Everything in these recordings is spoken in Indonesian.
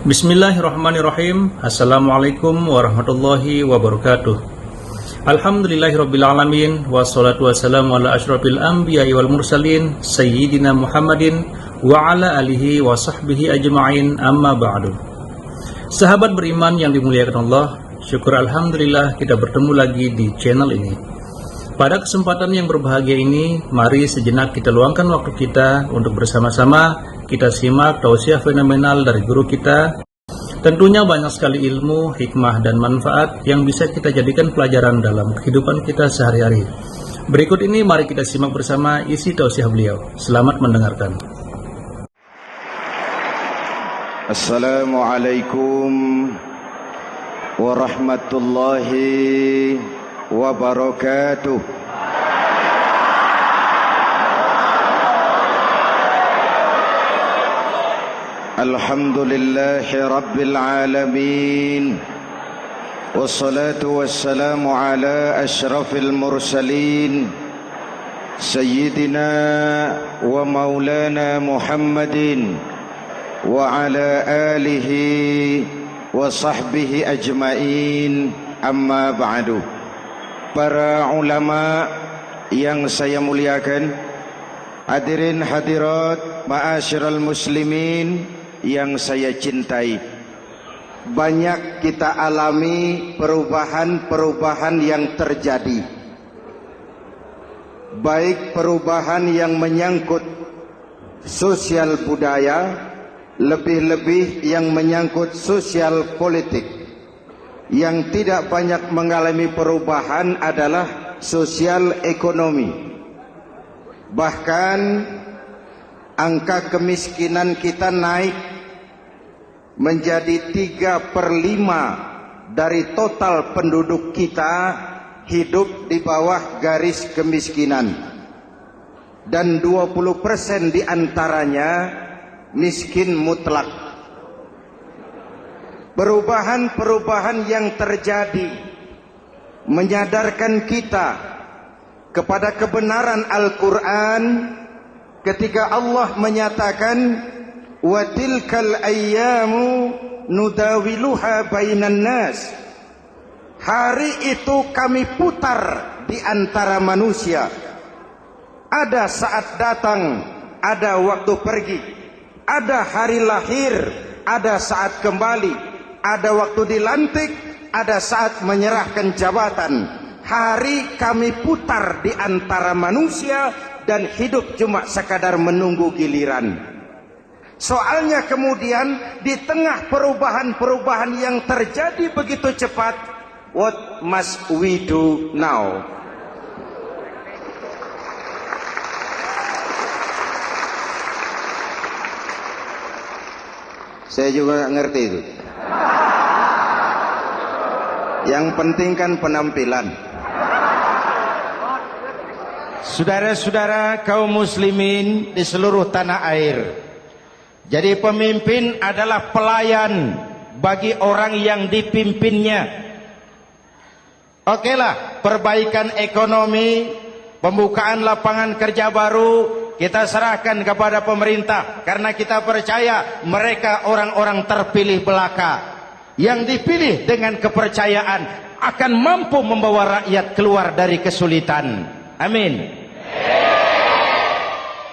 Bismillahirrahmanirrahim. Assalamualaikum warahmatullahi wabarakatuh. Alhamdulillahirrabbilalamin. Wassalatu wassalamu ala ashrafil anbiya'i wal mursalin Sayyidina Muhammadin wa ala alihi wa sahbihi ajma'in, amma ba'du. Sahabat beriman yang dimuliakan Allah, syukur alhamdulillah kita bertemu lagi di channel ini. Pada kesempatan yang berbahagia ini, mari sejenak kita luangkan waktu kita untuk bersama-sama kita simak tausiah fenomenal dari guru kita. Tentunya banyak sekali ilmu, hikmah, dan manfaat yang bisa kita jadikan pelajaran dalam kehidupan kita sehari-hari. Berikut ini mari kita simak bersama isi tausiah beliau. Selamat mendengarkan. Assalamualaikum warahmatullahi wabarakatuh. Alhamdulillahi Rabbil Alamin. Wassalatu wassalamu ala ashrafil mursalin Sayyidina wa maulana Muhammadin wa ala alihi wa sahbihi ajma'in, amma ba'du. Para ulama yang saya muliakan, hadirin hadirat ma'asyiral muslimin yang saya cintai, banyak kita alami perubahan-perubahan yang terjadi, baik perubahan yang menyangkut sosial budaya, lebih-lebih yang menyangkut sosial politik. Yang tidak banyak mengalami perubahan adalah sosial ekonomi. Bahkan angka kemiskinan kita naik menjadi 3/5 dari total penduduk kita hidup di bawah garis kemiskinan, dan 20% diantaranya miskin mutlak. Perubahan-perubahan yang terjadi menyadarkan kita kepada kebenaran Al-Quran ketika Allah menyatakan wa tilkal ayyamu nudawiluha bainan nas. Hari itu kami putar di antara manusia. Ada saat datang, ada waktu pergi. Ada hari lahir, ada saat kembali. Ada waktu dilantik, ada saat menyerahkan jabatan. Hari kami putar di antara manusia dan hidup cuma sekadar menunggu giliran. Soalnya kemudian di tengah perubahan-perubahan yang terjadi begitu cepat, what must we do now? Saya juga nggak ngerti itu. Yang penting kan penampilan. Saudara-saudara kaum muslimin di seluruh tanah air, jadi pemimpin adalah pelayan bagi orang yang dipimpinnya. Okelah, perbaikan ekonomi, pembukaan lapangan kerja baru kita serahkan kepada pemerintah, karena kita percaya mereka orang-orang terpilih belaka yang dipilih dengan kepercayaan akan mampu membawa rakyat keluar dari kesulitan. Amin.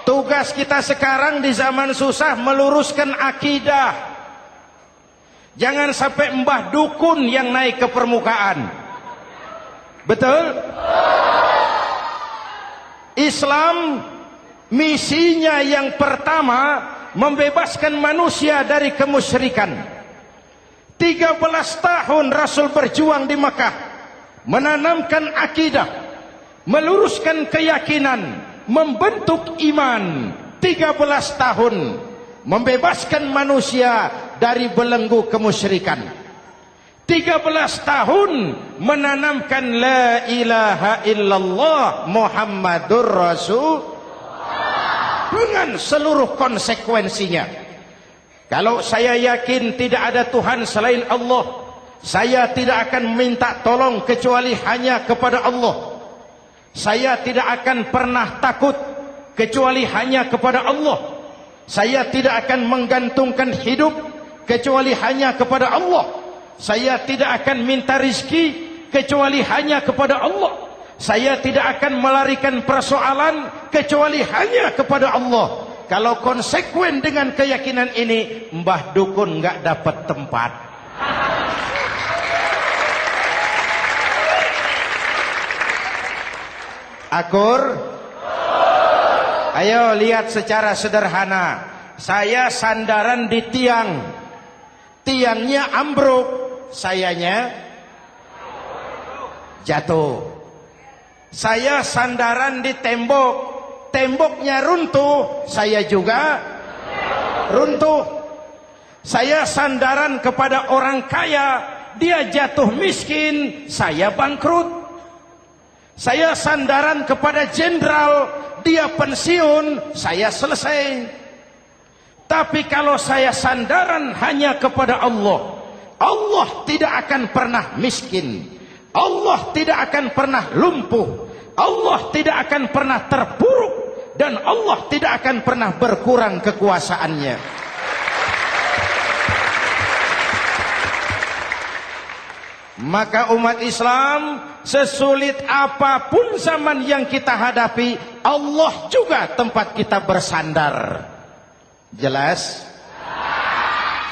Tugas kita sekarang di zaman susah meluruskan akidah. Jangan sampai mbah dukun yang naik ke permukaan. Betul? Islam misinya yang pertama membebaskan manusia dari kemusyrikan. 13 tahun Rasul berjuang di Makkah, menanamkan akidah, meluruskan keyakinan, membentuk iman. 13 tahun membebaskan manusia dari belenggu kemusyrikan. 13 tahun menanamkan la ilaha illallah Muhammadur Rasul dengan seluruh konsekuensinya. Kalau saya yakin tidak ada Tuhan selain Allah, saya tidak akan minta tolong kecuali hanya kepada Allah. Saya tidak akan pernah takut kecuali hanya kepada Allah. Saya tidak akan menggantungkan hidup kecuali hanya kepada Allah. Saya tidak akan minta rizki kecuali hanya kepada Allah. Saya tidak akan melarikan persoalan kecuali hanya kepada Allah. Kalau konsekuen dengan keyakinan ini, Mbah Dukun nggak dapat tempat. Akur? Ayo lihat secara sederhana. Saya sandaran di tiang. Tiangnya ambruk, sayanya jatuh. Saya sandaran di tembok, temboknya runtuh, saya juga runtuh. Saya sandaran kepada orang kaya, dia jatuh miskin, saya bangkrut. Saya sandaran kepada jenderal, dia pensiun, saya selesai. Tapi kalau saya sandaran hanya kepada Allah, Allah tidak akan pernah miskin, Allah tidak akan pernah lumpuh, Allah tidak akan pernah terpuruk, dan Allah tidak akan pernah berkurang kekuasaannya. Maka umat Islam, sesulit apapun zaman yang kita hadapi, Allah juga tempat kita bersandar. Jelas?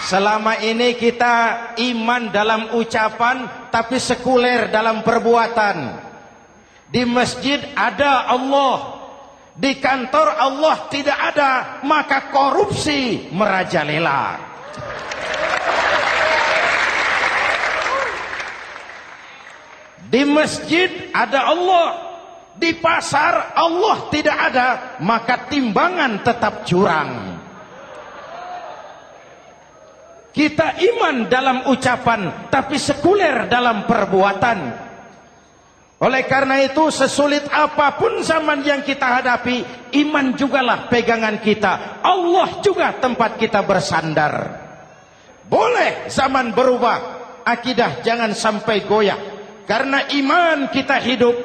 Selama ini kita iman dalam ucapan, tapi sekuler dalam perbuatan. Di masjid ada Allah, di kantor Allah tidak ada, maka korupsi merajalela. Di masjid ada Allah, di pasar Allah tidak ada, maka timbangan tetap curang. Kita iman dalam ucapan, tapi sekuler dalam perbuatan. Oleh karena itu, sesulit apapun zaman yang kita hadapi, iman jugalah pegangan kita. Allah juga tempat kita bersandar. Boleh zaman berubah, akidah jangan sampai goyah. Karena iman kita hidup,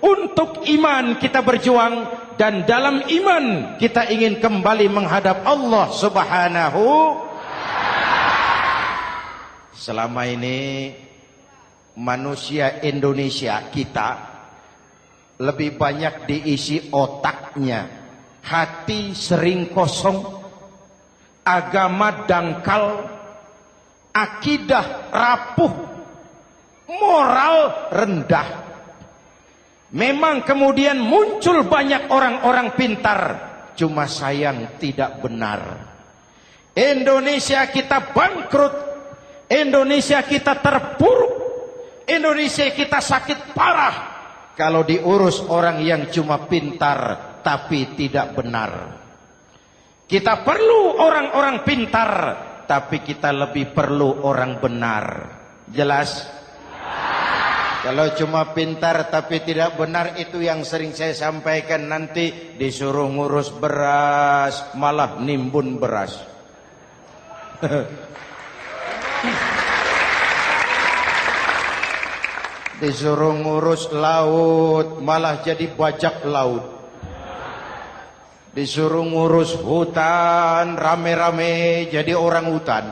untuk iman kita berjuang, dan dalam iman kita ingin kembali menghadap Allah Subhanahu. Selama ini manusia Indonesia kita lebih banyak diisi otaknya, hati sering kosong, agama dangkal, akidah rapuh, moral rendah. Memang kemudian muncul banyak orang-orang pintar, cuma sayang tidak benar. Indonesia kita bangkrut, Indonesia kita terpuruk, Indonesia kita sakit parah kalau diurus orang yang cuma pintar tapi tidak benar. Kita perlu orang-orang pintar, tapi kita lebih perlu orang benar. Jelas? Kalau cuma pintar tapi tidak benar, itu yang sering saya sampaikan, nanti disuruh ngurus beras malah nimbun beras. Disuruh ngurus laut malah jadi bajak laut. Disuruh ngurus hutan rame-rame jadi orang hutan.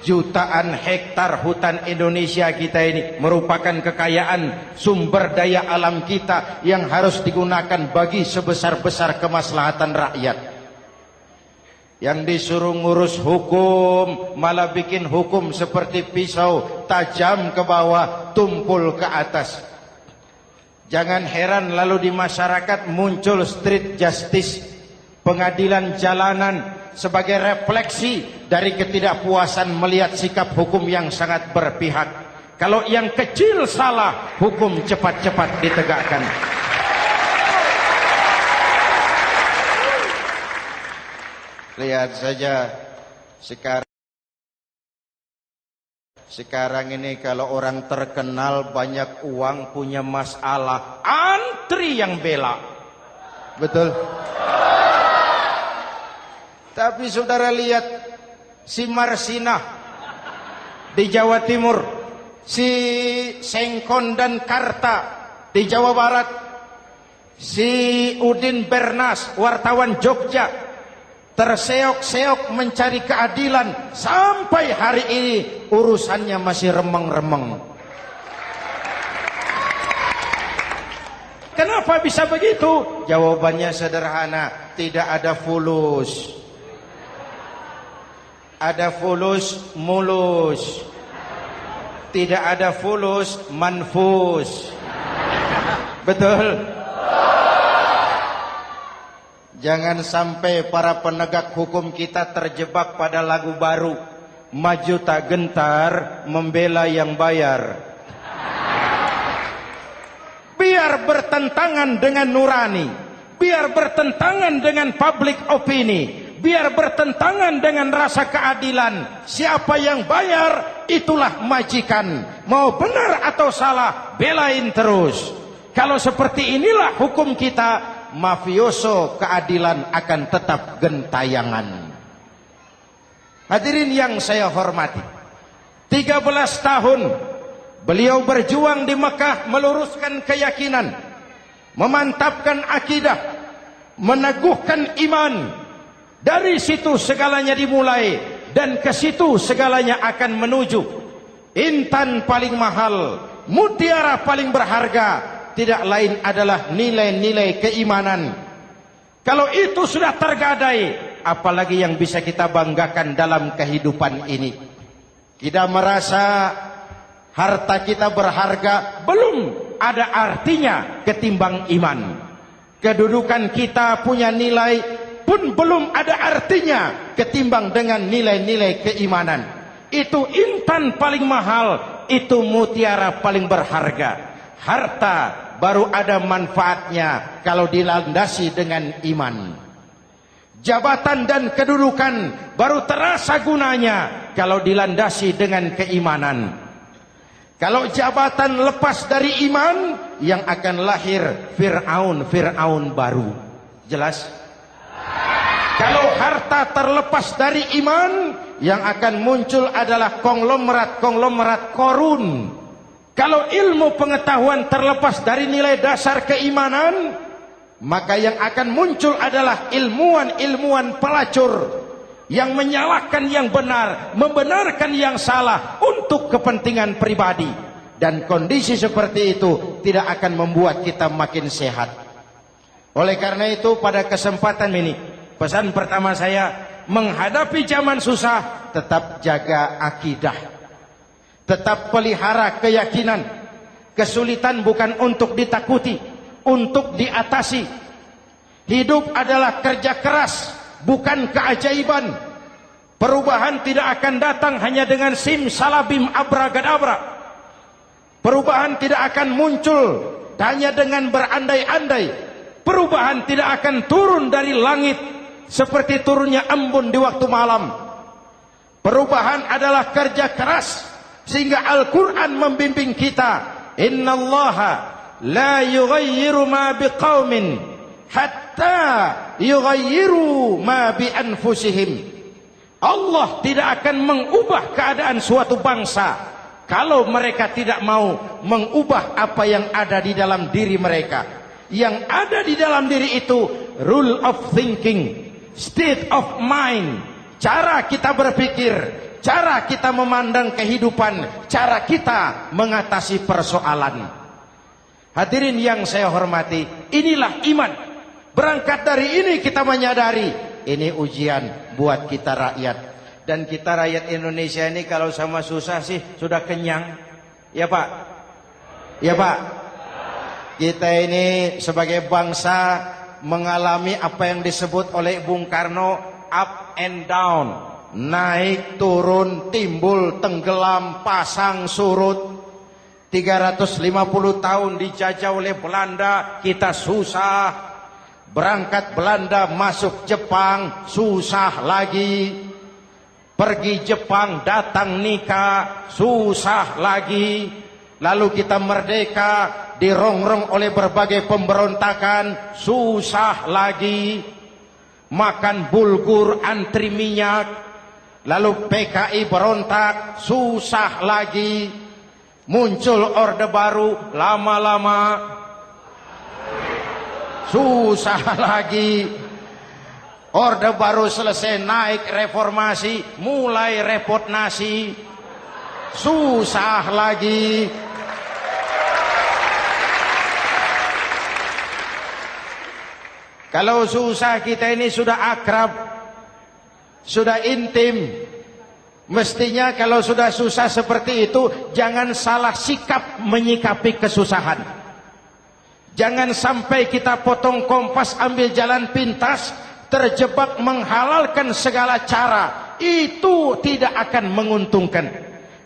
Jutaan hektar hutan Indonesia kita ini merupakan kekayaan sumber daya alam kita yang harus digunakan bagi sebesar-besar kemaslahatan rakyat. Yang disuruh ngurus hukum malah bikin hukum seperti pisau, tajam ke bawah, tumpul ke atas. Jangan heran lalu di masyarakat muncul street justice, pengadilan jalanan, sebagai refleksi dari ketidakpuasan melihat sikap hukum yang sangat berpihak. Kalau yang kecil salah, hukum cepat-cepat ditegakkan. Lihat saja sekarang ini kalau orang terkenal banyak uang punya masalah, antri yang bela. Betul? Tapi saudara lihat si Marsinah di Jawa Timur, si Sengkon dan Karta di Jawa Barat, si Udin Bernas wartawan Jogja, terseok-seok mencari keadilan, sampai hari ini urusannya masih remeng-remeng. Kenapa bisa begitu? Jawabannya sederhana, tidak ada fulus. Ada fulus mulus, tidak ada fulus manfus. Betul? Jangan sampai para penegak hukum kita terjebak pada lagu baru, maju tak gentar membela yang bayar. Biar bertentangan dengan nurani, biar bertentangan dengan public opini, biar bertentangan dengan rasa keadilan. Siapa yang bayar, itulah majikan. Mau benar atau salah, belain terus. Kalau seperti inilah hukum kita, mafioso keadilan akan tetap gentayangan. Hadirin yang saya hormati, 13 tahun beliau berjuang di Mekah, meluruskan keyakinan, memantapkan akidah, meneguhkan iman. Dari situ segalanya dimulai, dan ke situ segalanya akan menuju. Intan paling mahal, mutiara paling berharga, tidak lain adalah nilai-nilai keimanan. Kalau itu sudah tergadai, apalagi yang bisa kita banggakan dalam kehidupan ini? Kita merasa harta kita berharga, belum ada artinya ketimbang iman. Kedudukan kita punya nilai pun belum ada artinya ketimbang dengan nilai-nilai keimanan. Itu intan paling mahal, itu mutiara paling berharga. Harta baru ada manfaatnya kalau dilandasi dengan iman. Jabatan dan kedudukan baru terasa gunanya kalau dilandasi dengan keimanan. Kalau jabatan lepas dari iman, yang akan lahir Fir'aun baru. Jelas? Kalau harta terlepas dari iman, yang akan muncul adalah konglomerat korun. Kalau ilmu pengetahuan terlepas dari nilai dasar keimanan, maka yang akan muncul adalah ilmuwan pelacur yang menyalahkan yang benar, membenarkan yang salah untuk kepentingan pribadi. Dan kondisi seperti itu tidak akan membuat kita makin sehat. Oleh karena itu, pada kesempatan ini, pesan pertama saya, menghadapi zaman susah, tetap jaga akidah, tetap pelihara keyakinan. Kesulitan bukan untuk ditakuti, untuk diatasi. Hidup adalah kerja keras, bukan keajaiban. Perubahan tidak akan datang hanya dengan simsalabim abragadabra. Perubahan tidak akan muncul hanya dengan berandai-andai. Perubahan tidak akan turun dari langit seperti turunnya embun di waktu malam. Perubahan adalah kerja keras, sehingga Al-Quran membimbing kita, innallaha la yughayyiru ma biqaumin hatta yughayyiru ma bi anfusihim. Allah tidak akan mengubah keadaan suatu bangsa kalau mereka tidak mau mengubah apa yang ada di dalam diri mereka. Yang ada di dalam diri itu rule of thinking, state of mind, cara kita berpikir, cara kita memandang kehidupan, cara kita mengatasi persoalan. Hadirin yang saya hormati, inilah iman. Berangkat dari ini kita menyadari, ini ujian buat kita rakyat. Dan kita rakyat Indonesia ini kalau sama susah sih sudah kenyang. Ya Pak? Ya Pak? Kita ini sebagai bangsa mengalami apa yang disebut oleh Bung Karno up and down. Naik, turun, timbul, tenggelam, pasang, surut. 350 tahun dijajah oleh Belanda, kita susah. Berangkat Belanda masuk Jepang, susah lagi. Pergi Jepang, datang nikah, susah lagi. Lalu kita merdeka, dirongrong oleh berbagai pemberontakan, susah lagi. Makan bulgur, antri minyak. Lalu PKI berontak, susah lagi. Muncul orde baru, lama-lama susah lagi. Orde Baru selesai, naik reformasi, mulai repot nasi, susah lagi. Kalau susah kita ini sudah akrab, sudah intim. Mestinya kalau sudah susah seperti itu, jangan salah sikap menyikapi kesusahan. Jangan sampai kita potong kompas, ambil jalan pintas, terjebak menghalalkan segala cara. Itu tidak akan menguntungkan.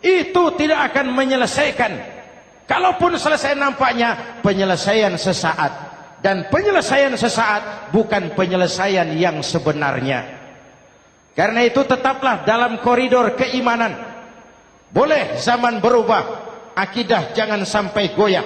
Itu tidak akan menyelesaikan. Kalaupun selesai nampaknya penyelesaian sesaat. Dan penyelesaian sesaat bukan penyelesaian yang sebenarnya. Karena itu tetaplah dalam koridor keimanan. Boleh zaman berubah, akidah jangan sampai goyah.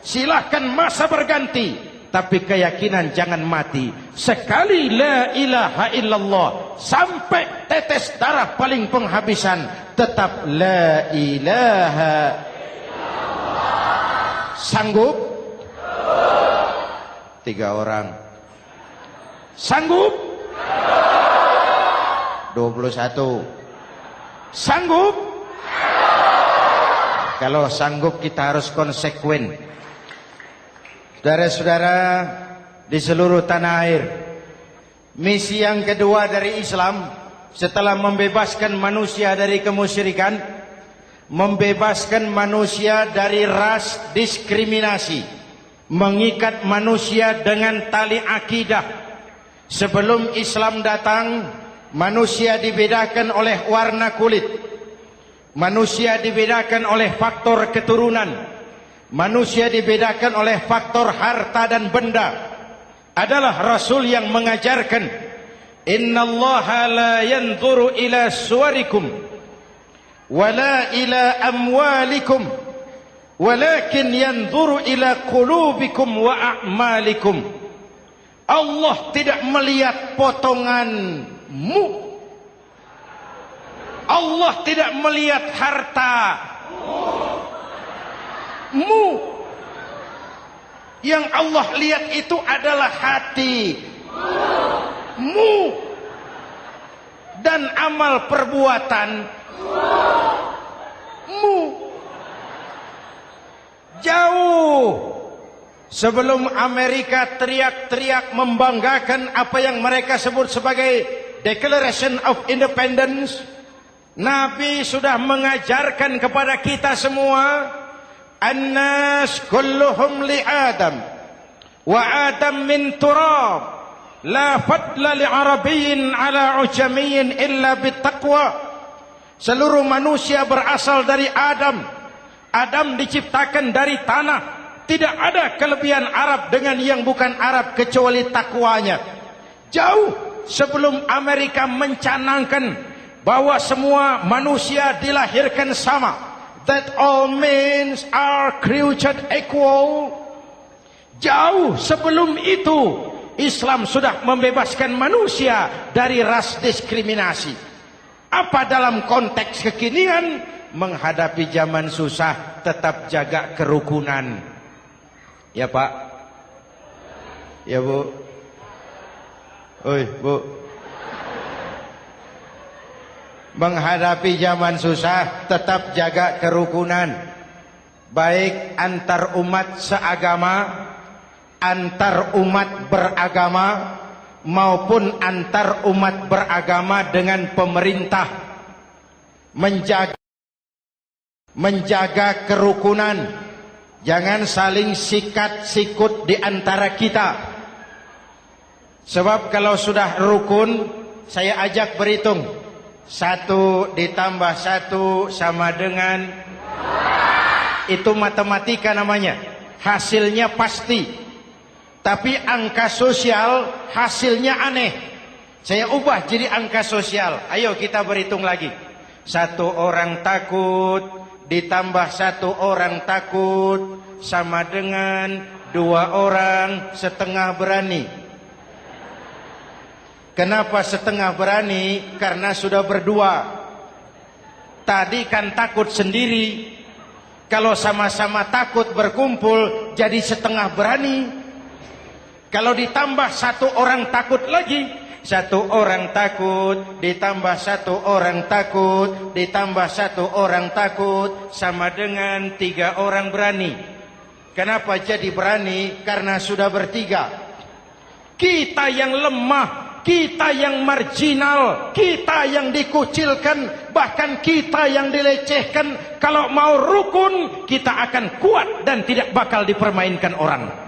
Silahkan masa berganti, tapi keyakinan jangan mati. Sekali la ilaha illallah, sampai tetes darah paling penghabisan, tetap la ilaha illallah. Sanggup? 3 orang. Sanggup? 21. Sanggup? Kalau sanggup kita harus konsekuen. Saudara-saudara di seluruh tanah air, misi yang kedua dari Islam setelah membebaskan manusia dari kemusyrikan, membebaskan manusia dari ras diskriminasi, mengikat manusia dengan tali akidah. Sebelum Islam datang, manusia dibedakan oleh warna kulit, manusia dibedakan oleh faktor keturunan, manusia dibedakan oleh faktor harta dan benda. Adalah Rasul yang mengajarkan, innallaha la yanzuru ila suwarikum wala ila amwalikum walakin yanzuru ila qulubikum wa a'malikum. Allah tidak melihat potonganmu, Allah tidak melihat hartamu. Yang Allah lihat itu adalah hatimu dan amal perbuatanmu. Jauh sebelum Amerika teriak-teriak membanggakan apa yang mereka sebut sebagai Declaration of Independence, Nabi sudah mengajarkan kepada kita semua, annas kulluhum li Adam wa Adam min turab la fadla li arabiyyin ala ujamiyyin illa bittaqwa. Seluruh manusia berasal dari Adam. Adam diciptakan dari tanah. Tidak ada kelebihan Arab dengan yang bukan Arab kecuali takwanya. Jauh sebelum Amerika mencanangkan bahwa semua manusia dilahirkan sama, that all men are created equal. Jauh sebelum itu Islam sudah membebaskan manusia dari ras diskriminasi. Apa dalam konteks kekinian? Menghadapi zaman susah tetap jaga kerukunan. Ya Pak? Ya Bu? Oi Bu? Menghadapi zaman susah tetap jaga kerukunan, baik antar umat seagama, antar umat beragama, maupun antar umat beragama dengan pemerintah. Menjaga kerukunan, jangan saling sikat sikut di antara kita. Sebab kalau sudah rukun, saya ajak berhitung, 1 ditambah 1 sama dengan, itu matematika namanya, hasilnya pasti. Tapi angka sosial hasilnya aneh. Saya ubah jadi angka sosial. Ayo kita berhitung lagi. 1 orang takut ditambah 1 orang takut sama dengan 2 orang setengah berani. Kenapa setengah berani? Karena sudah berdua. Tadi kan takut sendiri. Kalau sama-sama takut berkumpul jadi setengah berani. Kalau ditambah 1 orang takut lagi, Satu orang takut ditambah satu orang takut ditambah satu orang takut sama dengan 3 orang berani. Kenapa jadi berani? Karena sudah bertiga. Kita yang lemah, kita yang marginal, kita yang dikucilkan, bahkan kita yang dilecehkan, kalau mau rukun kita akan kuat dan tidak bakal dipermainkan orang.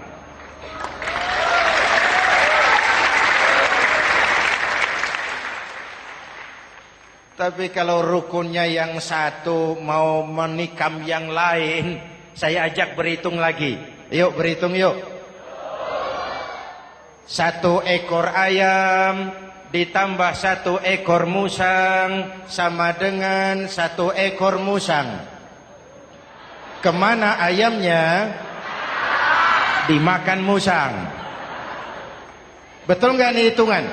Tapi kalau rukunnya yang satu mau menikam yang lain, saya ajak berhitung lagi. Yuk berhitung yuk. 1 ekor ayam ditambah 1 ekor musang sama dengan 1 ekor musang. Kemana ayamnya? Dimakan musang. Betul nggak nih hitungan?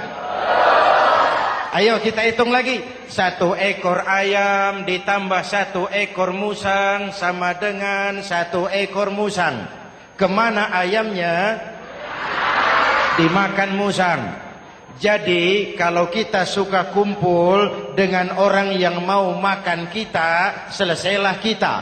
Ayo kita hitung lagi. 1 ekor ayam ditambah 1 ekor musang sama dengan 1 ekor musang. Kemana ayamnya? Dimakan musang. Jadi kalau kita suka kumpul dengan orang yang mau makan kita, selesailah kita.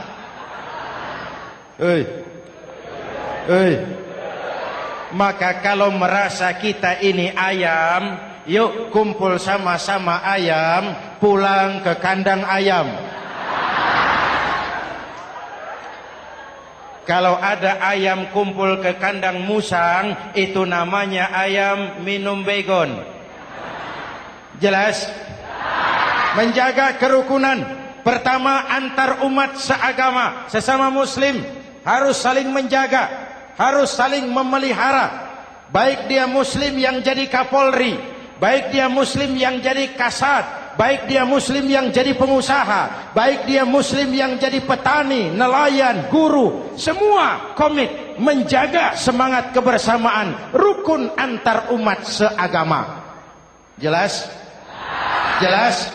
Maka kalau merasa kita ini ayam, yuk kumpul sama-sama ayam, pulang ke kandang ayam. Kalau ada ayam kumpul ke kandang musang, itu namanya ayam minum baygon. Jelas? Menjaga kerukunan. Pertama, antar umat seagama, sesama muslim harus saling menjaga, harus saling memelihara. Baik dia muslim yang jadi kapolri, baik dia muslim yang jadi kasat, baik dia muslim yang jadi pengusaha, baik dia muslim yang jadi petani, nelayan, guru, semua komit menjaga semangat kebersamaan, rukun antar umat seagama. Jelas? Jelas?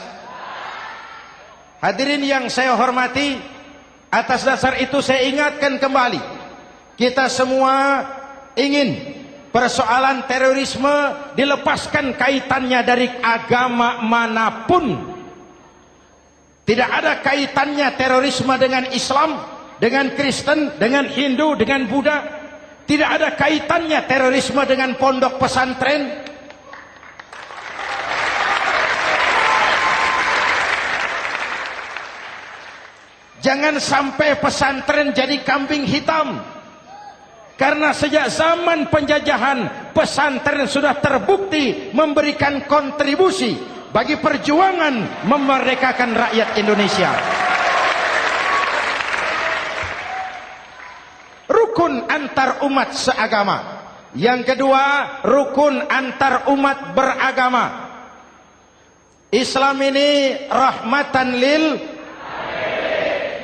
Hadirin yang saya hormati, atas dasar itu saya ingatkan kembali, kita semua ingin persoalan terorisme dilepaskan kaitannya dari agama manapun. Tidak ada kaitannya terorisme dengan Islam, dengan Kristen, dengan Hindu, dengan Buddha. Tidak ada kaitannya terorisme dengan pondok pesantren. Jangan sampai pesantren jadi kambing hitam. Karena sejak zaman penjajahan, pesantren sudah terbukti memberikan kontribusi bagi perjuangan memerdekakan rakyat Indonesia. Rukun antar umat seagama. Yang kedua, rukun antar umat beragama. Islam ini rahmatan lil alamin.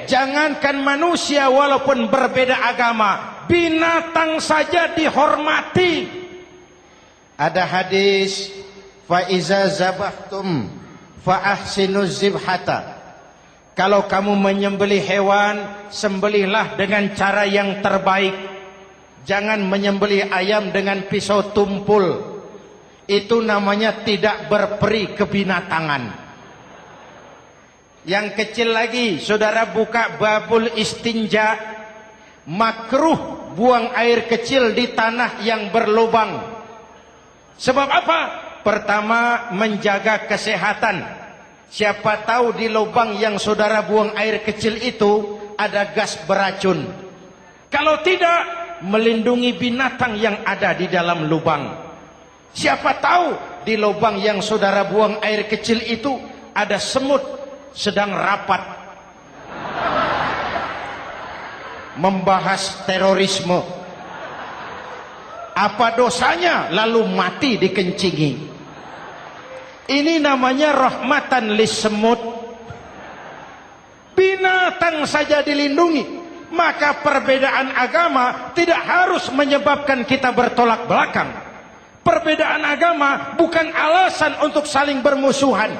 Jangankan manusia walaupun berbeda agama, binatang saja dihormati. Ada hadis, fa iza zabahtum fa ahsinuz zibhata. Kalau kamu menyembelih hewan, sembelihlah dengan cara yang terbaik. Jangan menyembelih ayam dengan pisau tumpul. Itu namanya tidak berperi kebinatangan. Yang kecil lagi, saudara buka babul istinja. Makruh buang air kecil di tanah yang berlubang. Sebab apa? Pertama, menjaga kesehatan. Siapa tahu di lubang yang saudara buang air kecil itu ada gas beracun. Kalau tidak, melindungi binatang yang ada di dalam lubang. Siapa tahu di lubang yang saudara buang air kecil itu ada semut sedang rapat membahas terorisme. Apa dosanya lalu mati dikencingi? Ini namanya rahmatan lis semut. Binatang saja dilindungi. Maka perbedaan agama tidak harus menyebabkan kita bertolak belakang. Perbedaan agama bukan alasan untuk saling bermusuhan.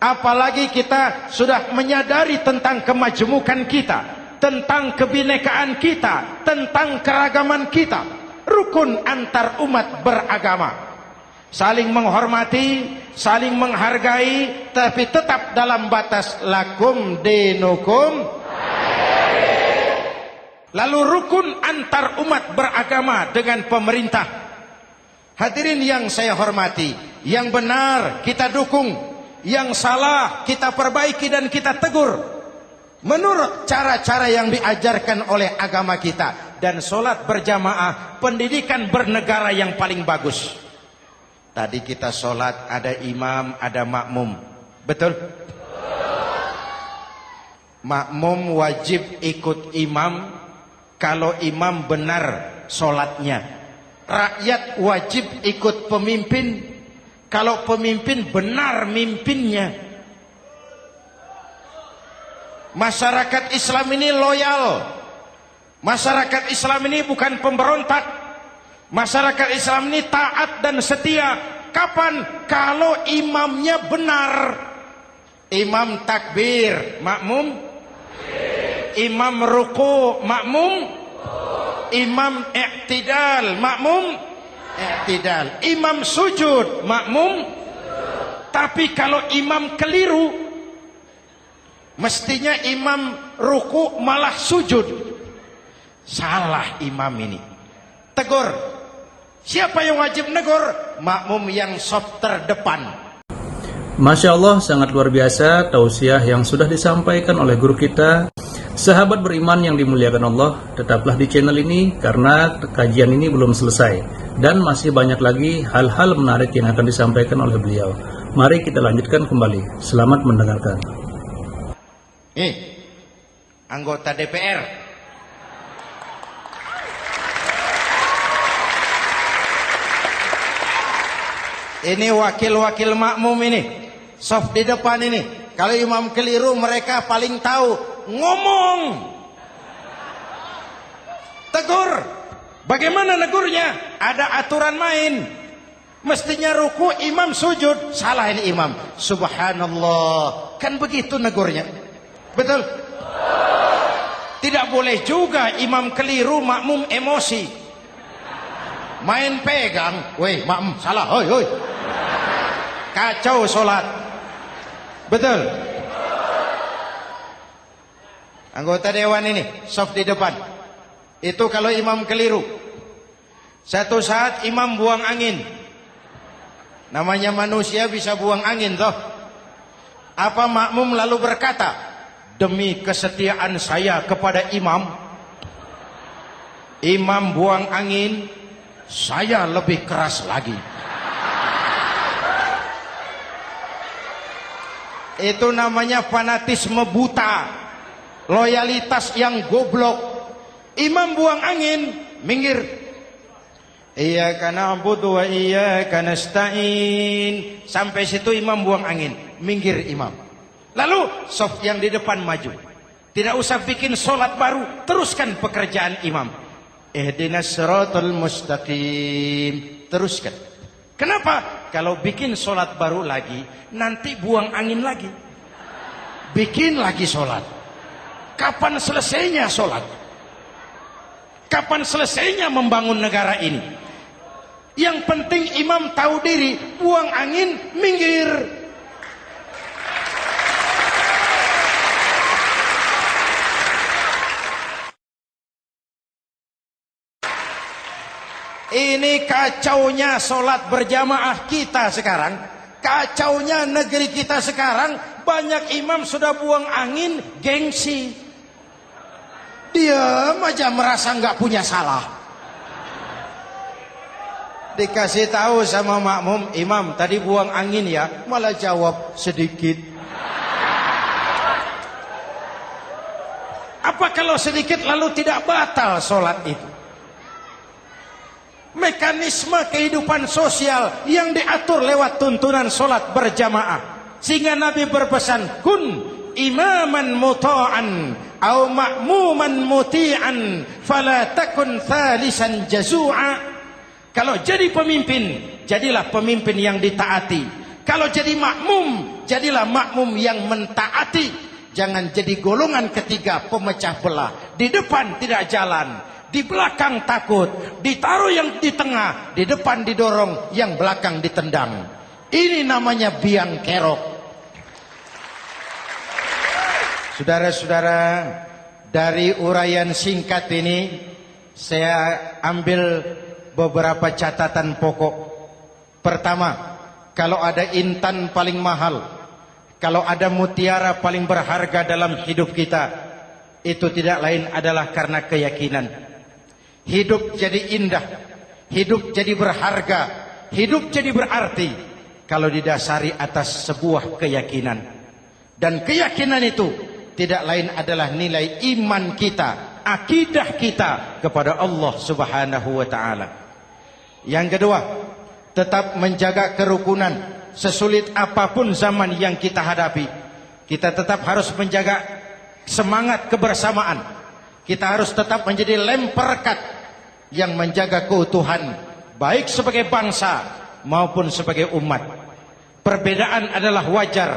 Apalagi kita sudah menyadari tentang kemajemukan kita, tentang kebinekaan kita, tentang keragaman kita. Rukun antar umat beragama. saling menghormati, saling menghargai, tapi tetap dalam batas lakum dinukum. Lalu rukun antar umat beragama dengan pemerintah. Hadirin yang saya hormati, yang benar kita dukung, yang salah kita perbaiki dan kita tegur menurut cara-cara yang diajarkan oleh agama kita. Dan sholat berjamaah pendidikan bernegara yang paling bagus. Tadi kita sholat ada imam, ada makmum, betul? Makmum wajib ikut imam kalau imam benar sholatnya. Rakyat wajib ikut pemimpin kalau pemimpin benar mimpinnya. Masyarakat Islam ini loyal. Masyarakat Islam ini bukan pemberontak. Masyarakat Islam ini taat dan setia. Kapan? Kalau imamnya benar. Imam takbir, makmum. Imam ruku, makmum. Imam i'tidal, makmum. I'tidal. Imam sujud, makmum. Tapi kalau imam keliru, mestinya imam ruku malah sujud. Salah imam ini. Tegur. Siapa yang wajib negur? Makmum yang saf terdepan. Masya Allah, sangat luar biasa tausiah yang sudah disampaikan oleh guru kita. Sahabat beriman yang dimuliakan Allah, tetaplah di channel ini karena kajian ini belum selesai dan masih banyak lagi hal-hal menarik yang akan disampaikan oleh beliau. Mari kita lanjutkan kembali. Selamat mendengarkan. Anggota DPR, ini wakil-wakil makmum ini, soft di depan ini. Kalau imam keliru mereka paling tahu. Ngomong, tegur. Bagaimana negurnya? Ada aturan main. Mestinya ruku, imam sujud. Salah ini imam. Subhanallah. Kan begitu negurnya. Betul? Tidak boleh juga imam keliru, makmum emosi. Main pegang. Woi, makmum salah. Hoi, hoi. Kacau sholat. Betul? Anggota dewan ini, soft di depan. Itu kalau imam keliru. Satu saat imam buang angin. Namanya manusia bisa buang angin toh. Apa makmum lalu berkata, demi kesetiaan saya kepada imam, imam buang angin, saya lebih keras lagi. Itu namanya fanatisme buta. Loyalitas yang goblok. Imam buang angin, minggir. Iyyaka na'budu wa iyyaka nasta'in. Sampai situ imam buang angin, minggir imam. Lalu soft yang di depan maju. Tidak usah bikin sholat baru, teruskan pekerjaan imam. Ihdinas siratal mustaqim. Teruskan. Kenapa? Kalau bikin sholat baru lagi, nanti buang angin lagi. Bikin lagi sholat. Kapan selesainya sholat? Kapan selesainya membangun negara ini? Yang penting imam tahu diri, buang angin, minggir. Ini kacaunya sholat berjamaah kita sekarang. Kacaunya negeri kita sekarang. Banyak imam sudah buang angin, gengsi. Diam aja merasa nggak punya salah. Dikasih tahu sama makmum, imam tadi buang angin ya, malah jawab sedikit. Apa kalau sedikit lalu tidak batal sholat itu? Mekanisme kehidupan sosial yang diatur lewat tuntunan sholat berjamaah. Sehingga Nabi berpesan, kun imaman muta'an au ma'muman muti'an fala takun thalisan jazu'a. Kalau jadi pemimpin, jadilah pemimpin yang ditaati. Kalau jadi makmum, jadilah makmum yang mentaati. Jangan jadi golongan ketiga pemecah belah. Di depan tidak jalan, di belakang takut, ditaruh yang di tengah, di depan didorong, yang belakang ditendang. Ini namanya biang kerok. Saudara-saudara, dari uraian singkat ini saya ambil beberapa catatan pokok. Pertama, kalau ada intan paling mahal, kalau ada mutiara paling berharga dalam hidup kita, itu tidak lain adalah karena keyakinan. Hidup jadi indah, hidup jadi berharga, hidup jadi berarti kalau didasari atas sebuah keyakinan. Dan keyakinan itu tidak lain adalah nilai iman kita, akidah kita kepada Allah Subhanahu wa taala. Yang kedua, tetap menjaga kerukunan. Sesulit apapun zaman yang kita hadapi, kita tetap harus menjaga semangat kebersamaan. Kita harus tetap menjadi lem perekat yang menjaga keutuhan, baik sebagai bangsa maupun sebagai umat. Perbedaan adalah wajar,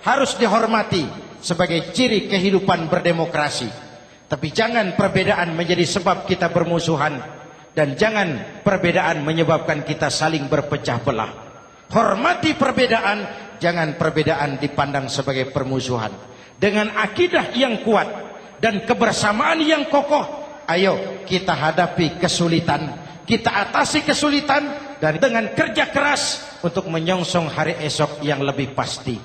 harus dihormati sebagai ciri kehidupan berdemokrasi. Tapi jangan perbedaan menjadi sebab kita bermusuhan, dan jangan perbedaan menyebabkan kita saling berpecah belah. Hormati perbedaan, jangan perbedaan dipandang sebagai permusuhan. Dengan akidah yang kuat dan kebersamaan yang kokoh, ayo kita hadapi kesulitan, kita atasi kesulitan, dan dengan kerja keras untuk menyongsong hari esok yang lebih pasti.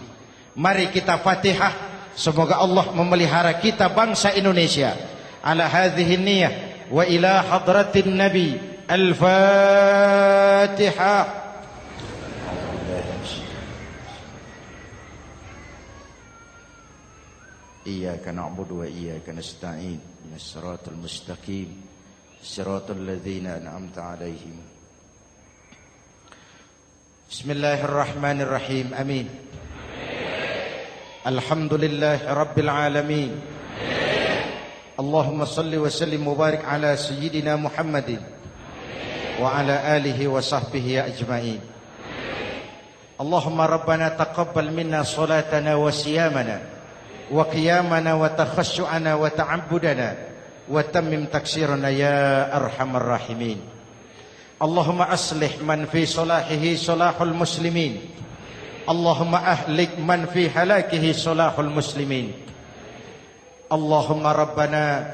Mari kita Fatihah, semoga Allah memelihara kita bangsa Indonesia. Ala hadhihi niyah wa ila hadratin Nabi. Al-Fatihah. Iyyaka na'budu wa iyyaka nasta'in. Ihdinas siratal mustaqim. Siratal ladzina an'amta 'alaihim. Bismillahirrahmanirrahim. Amin. Alhamdulillahi rabbil alamin. Allahumma salli wa sallim mubarak ala sayyidina Muhammadin wa ala alihi wa sahbihi ajma'in. Allahumma rabbana taqabbal minna salatana wa siyamana wa qiyamana wa takhashu'ana wa ta'abbudana wa tammim taksirana ya arhamar rahimin. Allahumma aslih man fi salahihi salahul muslimin. Allahumma ahlik man fi halakihi salahul muslimin. Allahumma rabbana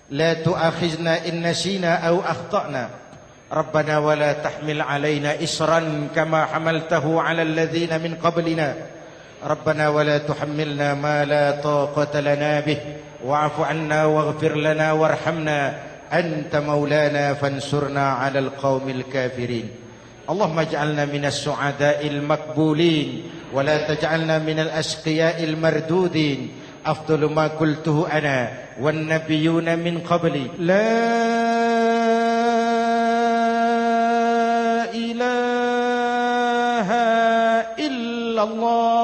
la tu'akhizna in nasina aw akhtana. Rabbana wa la tahmil alaina isran kama hamaltahu ala alladhina min qablina. ربنا ولا تحملنا ما لا طاقة لنا به واعف عنا واغفر لنا وارحمنا أنت مولانا فانصرنا على القوم الكافرين. اللهم اجعلنا من السعداء المقبولين ولا تجعلنا من الأشقياء المردودين. أفضل ما قلته أنا والنبيون من قبلي لا إله إلا الله.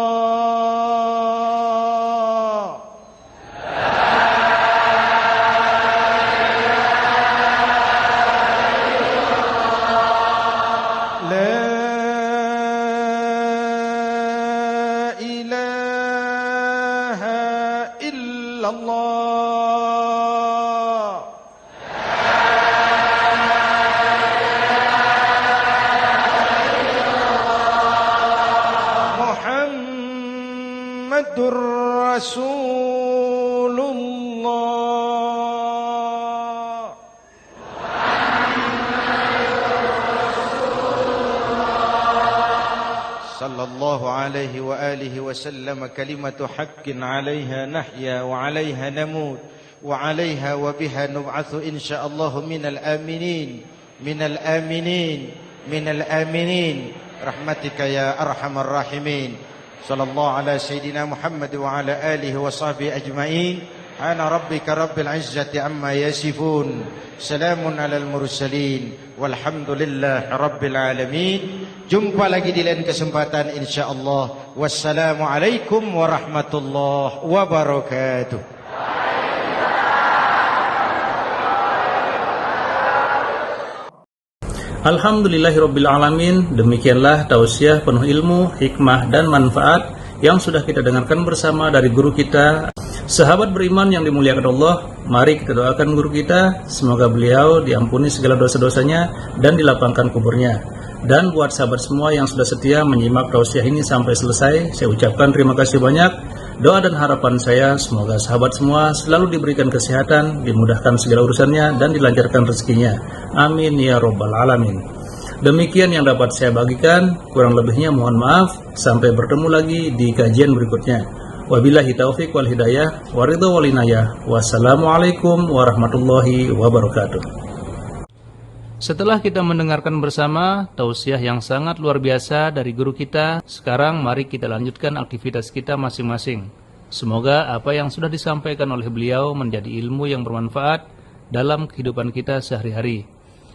عليه وآله وسلم كلمة حق عليها نحيا وعليها نموت وعليها وبها نبعث إن شاء الله من الآمنين من الآمنين من الآمنين رحمتك يا أرحم الراحمين. صلى الله على سيدنا محمد وعلى آله وصحبه أجمعين. Ana rabbika rabbil izzati amma yasifun. Salamun alal mursalin. Walhamdulillahi rabbil alamin. Jumpa lagi di lain kesempatan insyaallah. Wassalamualaikum warahmatullahi wabarakatuh. Alhamdulillahirabbil alamin. Demikianlah tausiah penuh ilmu, hikmah dan manfaat yang sudah kita dengarkan bersama dari guru kita Sahabat beriman yang dimuliakan Allah, mari kita doakan guru kita, semoga beliau diampuni segala dosa-dosanya dan dilapangkan kuburnya. Dan buat sahabat semua yang sudah setia menyimak tausiah ini sampai selesai, saya ucapkan terima kasih banyak. Doa dan harapan saya, semoga sahabat semua selalu diberikan kesehatan, dimudahkan segala urusannya, dan dilancarkan rezekinya. Amin ya robbal alamin. Demikian yang dapat saya bagikan, kurang lebihnya mohon maaf. Sampai bertemu lagi di kajian berikutnya. Wabillahi taufiq wal hidayah, waridho wal inayah. Wassalamualaikum warahmatullahi wabarakatuh. Setelah kita mendengarkan bersama tausiah yang sangat luar biasa dari guru kita, sekarang mari kita lanjutkan aktivitas kita masing-masing. Semoga apa yang sudah disampaikan oleh beliau menjadi ilmu yang bermanfaat dalam kehidupan kita sehari-hari.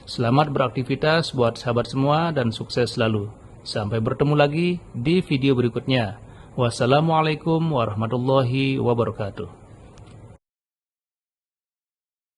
Selamat beraktivitas buat sahabat semua dan sukses selalu. Sampai bertemu lagi di video berikutnya. Wassalamualaikum warahmatullahi wabarakatuh.